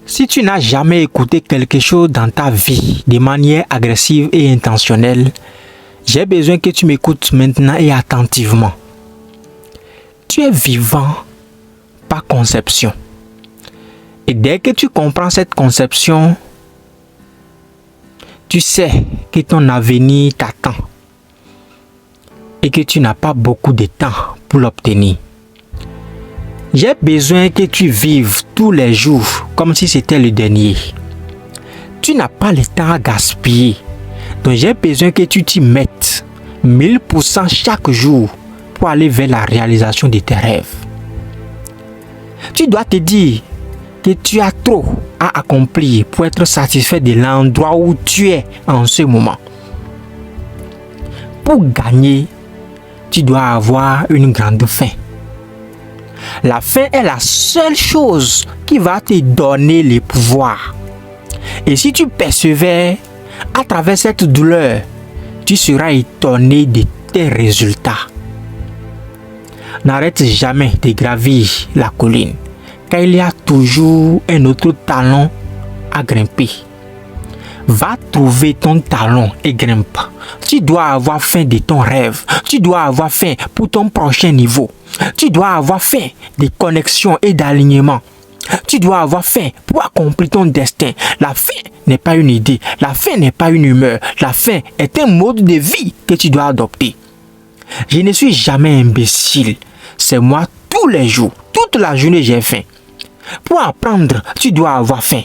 Si tu n'as jamais écouté quelque chose dans ta vie de manière agressive et intentionnelle, j'ai besoin que tu m'écoutes maintenant et attentivement. Tu es vivant par conception. Et dès que tu comprends cette conception, tu sais que ton avenir t'attend et que tu n'as pas beaucoup de temps pour l'obtenir. J'ai besoin que tu vives tous les jours comme si c'était le dernier. Tu n'as pas le temps à gaspiller. Donc j'ai besoin que tu t'y mettes 1000% chaque jour pour aller vers la réalisation de tes rêves. Tu dois te dire que tu as trop à accomplir pour être satisfait de l'endroit où tu es en ce moment. Pour gagner, tu dois avoir une grande faim. La faim est la seule chose qui va te donner le pouvoir. Et si tu persévères à travers cette douleur, tu seras étonné de tes résultats. N'arrête jamais de gravir la colline, car il y a toujours un autre talon à grimper. Va trouver ton talon et grimpe. Tu dois avoir faim de ton rêve. Tu dois avoir faim pour ton prochain niveau. Tu dois avoir faim de connexion et d'alignement. Tu dois avoir faim pour accomplir ton destin. La faim n'est pas une idée. La faim n'est pas une humeur. La faim est un mode de vie que tu dois adopter. Je ne suis jamais imbécile. C'est moi tous les jours. Toute la journée j'ai faim. Pour apprendre, tu dois avoir faim.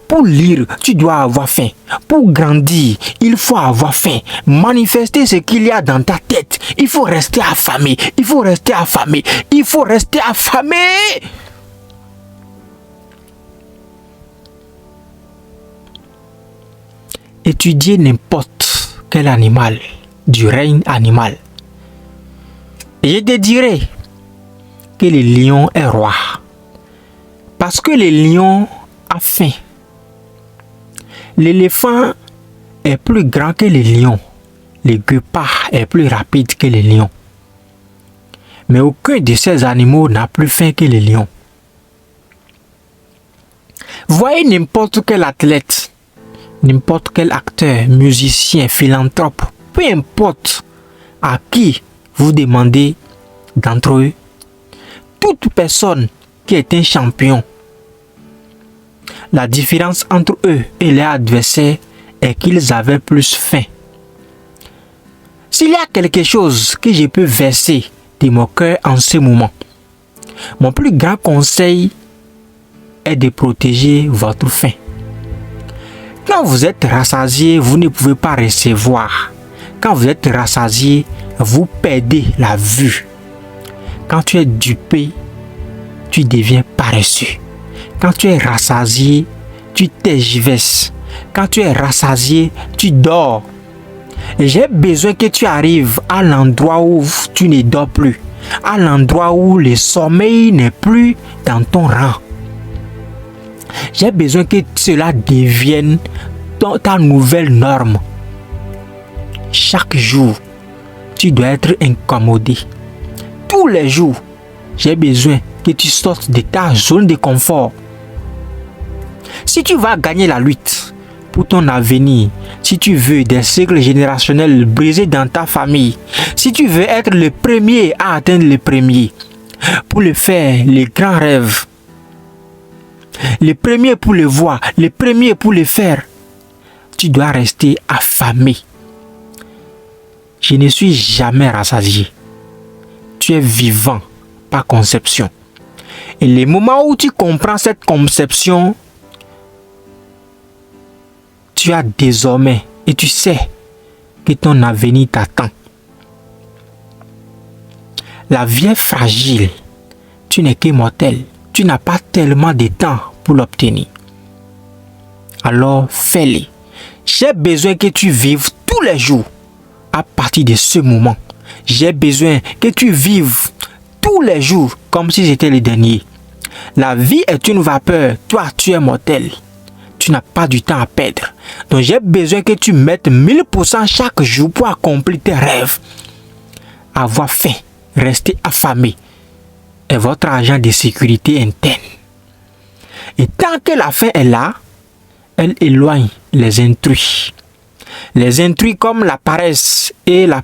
Pour lire, tu dois avoir faim. Pour grandir, il faut avoir faim. Manifester ce qu'il y a dans ta tête. Il faut rester affamé. Il faut rester affamé. Il faut rester affamé. Étudiez n'importe quel animal du règne animal. Et je te dirai que le lion est roi. Parce que le lion a faim. L'éléphant est plus grand que le lion. Le guépard est plus rapide que le lion. Mais aucun de ces animaux n'a plus faim que le lion. Voyez n'importe quel athlète, n'importe quel acteur, musicien, philanthrope, peu importe à qui vous demandez d'entre eux, toute personne qui est un champion, la différence entre eux et leurs adversaires est qu'ils avaient plus faim. S'il y a quelque chose que je peux verser de mon cœur en ce moment, mon plus grand conseil est de protéger votre faim. Quand vous êtes rassasié, vous ne pouvez pas recevoir. Quand vous êtes rassasié, vous perdez la vue. Quand tu es dupé, tu deviens paresseux. Quand tu es rassasié, tu tergiverses. Quand tu es rassasié, tu dors. Et j'ai besoin que tu arrives à l'endroit où tu ne dors plus. À l'endroit où le sommeil n'est plus dans ton rang. J'ai besoin que cela devienne ta nouvelle norme. Chaque jour, tu dois être incommodé. Tous les jours, j'ai besoin que tu sortes de ta zone de confort. Si tu vas gagner la lutte pour ton avenir, si tu veux des cycles générationnels brisés dans ta famille, si tu veux être le premier à atteindre le premier, pour le faire, les grands rêves, le premier pour le voir, le premier pour le faire, tu dois rester affamé. Je ne suis jamais rassasié. Tu es vivant par conception. Et le moment où tu comprends cette conception, tu as désormais et tu sais que ton avenir t'attend. La vie est fragile. Tu n'es que mortel. Tu n'as pas tellement de temps pour l'obtenir. Alors fais-le. J'ai besoin que tu vives tous les jours à partir de ce moment. J'ai besoin que tu vives tous les jours comme si c'était le dernier. La vie est une vapeur. Toi, tu es mortel. Tu n'as pas du temps à perdre. Donc j'ai besoin que tu mettes 1000% chaque jour pour accomplir tes rêves. Avoir faim, rester affamé est votre agent de sécurité interne. Et tant que la faim est là, elle éloigne les intrus. Les intrus comme la paresse et la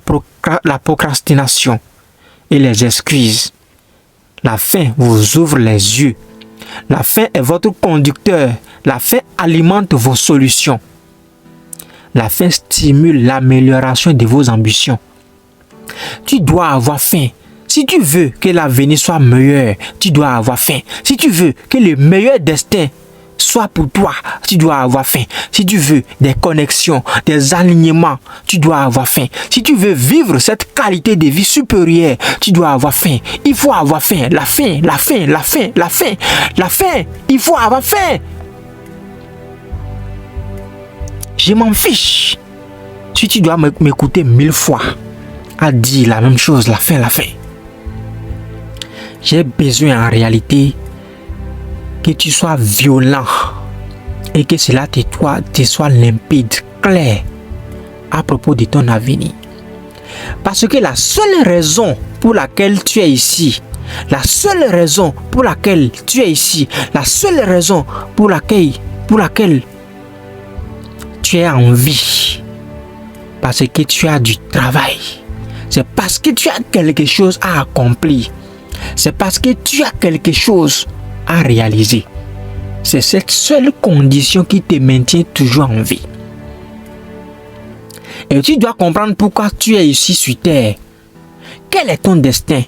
procrastination et les excuses. La faim vous ouvre les yeux. La faim est votre conducteur. La faim alimente vos solutions. La faim stimule l'amélioration de vos ambitions. Tu dois avoir faim. Si tu veux que l'avenir soit meilleur, tu dois avoir faim. Si tu veux que le meilleur destin soit pour toi, tu dois avoir faim. Si tu veux des connexions, des alignements, tu dois avoir faim. Si tu veux vivre cette qualité de vie supérieure, tu dois avoir faim. Il faut avoir faim. La faim, la faim, la faim, la faim, la faim. Il faut avoir faim. Je m'en fiche. Si tu dois m'écouter 1000 fois à dire la même chose, la faim, la faim. J'ai besoin en réalité que tu sois violent et que cela te soit limpide, clair à propos de ton avenir. Parce que la seule raison pour laquelle tu es ici, la seule raison pour laquelle tu es ici, la seule raison pour laquelle tu es en vie, parce que tu as du travail. C'est parce que tu as quelque chose à accomplir. C'est parce que tu as quelque chose à réaliser. C'est cette seule condition qui te maintient toujours en vie. Et tu dois comprendre pourquoi tu es ici sur terre. Quel est ton destin?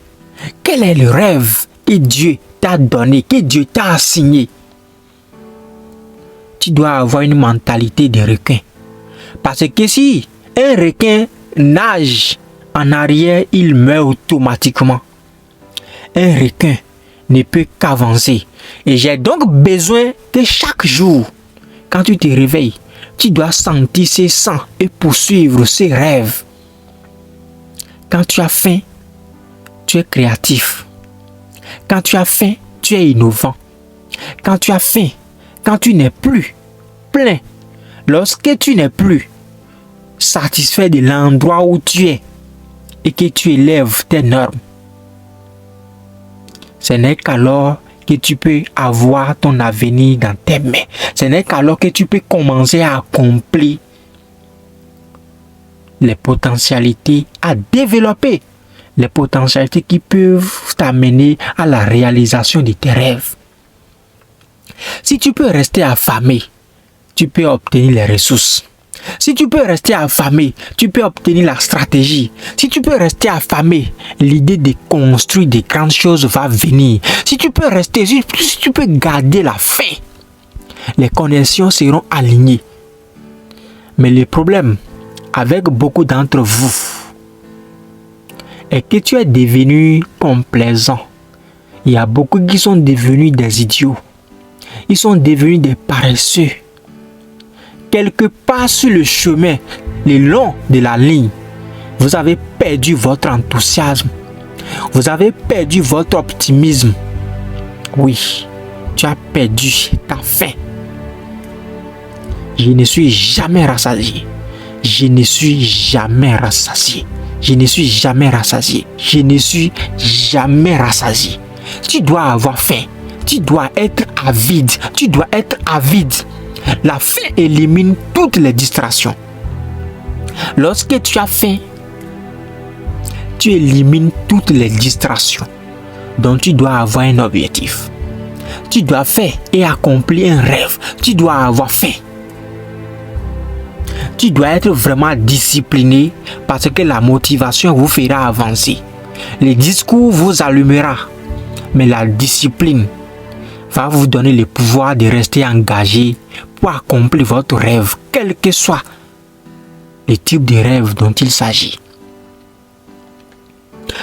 Quel est le rêve que Dieu t'a donné, que Dieu t'a assigné? Tu dois avoir une mentalité de requin. Parce que si un requin nage en arrière, il meurt automatiquement. Un requin ne peut qu'avancer. Et j'ai donc besoin que chaque jour, quand tu te réveilles, tu dois sentir ses sangs et poursuivre ses rêves. Quand tu as faim, tu es créatif. Quand tu as faim, tu es innovant. Quand tu as faim, quand tu n'es plus plein, lorsque tu n'es plus satisfait de l'endroit où tu es et que tu élèves tes normes, ce n'est qu'alors que tu peux avoir ton avenir dans tes mains. Ce n'est qu'alors que tu peux commencer à accomplir les potentialités, à développer les potentialités qui peuvent t'amener à la réalisation de tes rêves. Si tu peux rester affamé, tu peux obtenir les ressources. Si tu peux rester affamé, tu peux obtenir la stratégie. Si tu peux rester affamé, l'idée de construire des grandes choses va venir. Si tu peux rester, si tu peux garder la faim, les connexions seront alignées. Mais le problème avec beaucoup d'entre vous est que tu es devenu complaisant. Il y a beaucoup qui sont devenus des idiots. Ils sont devenus des paresseux. Quelque part sur le chemin, le long de la ligne, vous avez perdu votre enthousiasme. Vous avez perdu votre optimisme. Oui, tu as perdu ta faim. Je ne suis jamais rassasié. Je ne suis jamais rassasié. Je ne suis jamais rassasié. Je ne suis jamais rassasié. Tu dois avoir faim. Tu dois être avide. Tu dois être avide. La faim élimine toutes les distractions. Lorsque tu as faim, tu élimines toutes les distractions. Donc tu dois avoir un objectif. Tu dois faire et accomplir un rêve. Tu dois avoir faim. Tu dois être vraiment discipliné parce que la motivation vous fera avancer. Le discours vous allumera, mais la discipline va vous donner le pouvoir de rester engagé pour accomplir votre rêve, quel que soit le type de rêve dont il s'agit.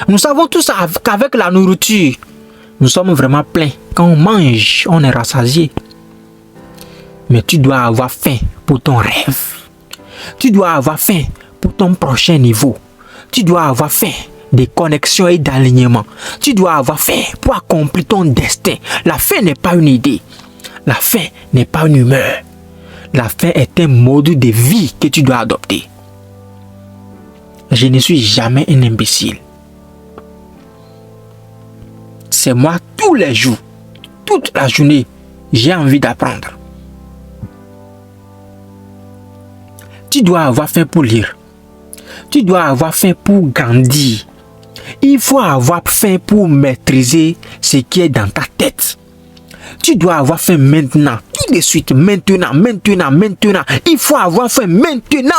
Nous savons tous qu'avec la nourriture, nous sommes vraiment pleins. Quand on mange, on est rassasié. Mais tu dois avoir faim pour ton rêve. Tu dois avoir faim pour ton prochain niveau. Tu dois avoir faim des connexions et d'alignement. Tu dois avoir faim pour accomplir ton destin. La faim n'est pas une idée. La faim n'est pas une humeur. La faim est un mode de vie que tu dois adopter. Je ne suis jamais un imbécile. C'est moi tous les jours, toute la journée, j'ai envie d'apprendre. Tu dois avoir faim pour lire. Tu dois avoir faim pour grandir. Il faut avoir faim pour maîtriser ce qui est dans ta tête. Tu dois avoir faim maintenant, tout de suite, maintenant. Il faut avoir faim maintenant.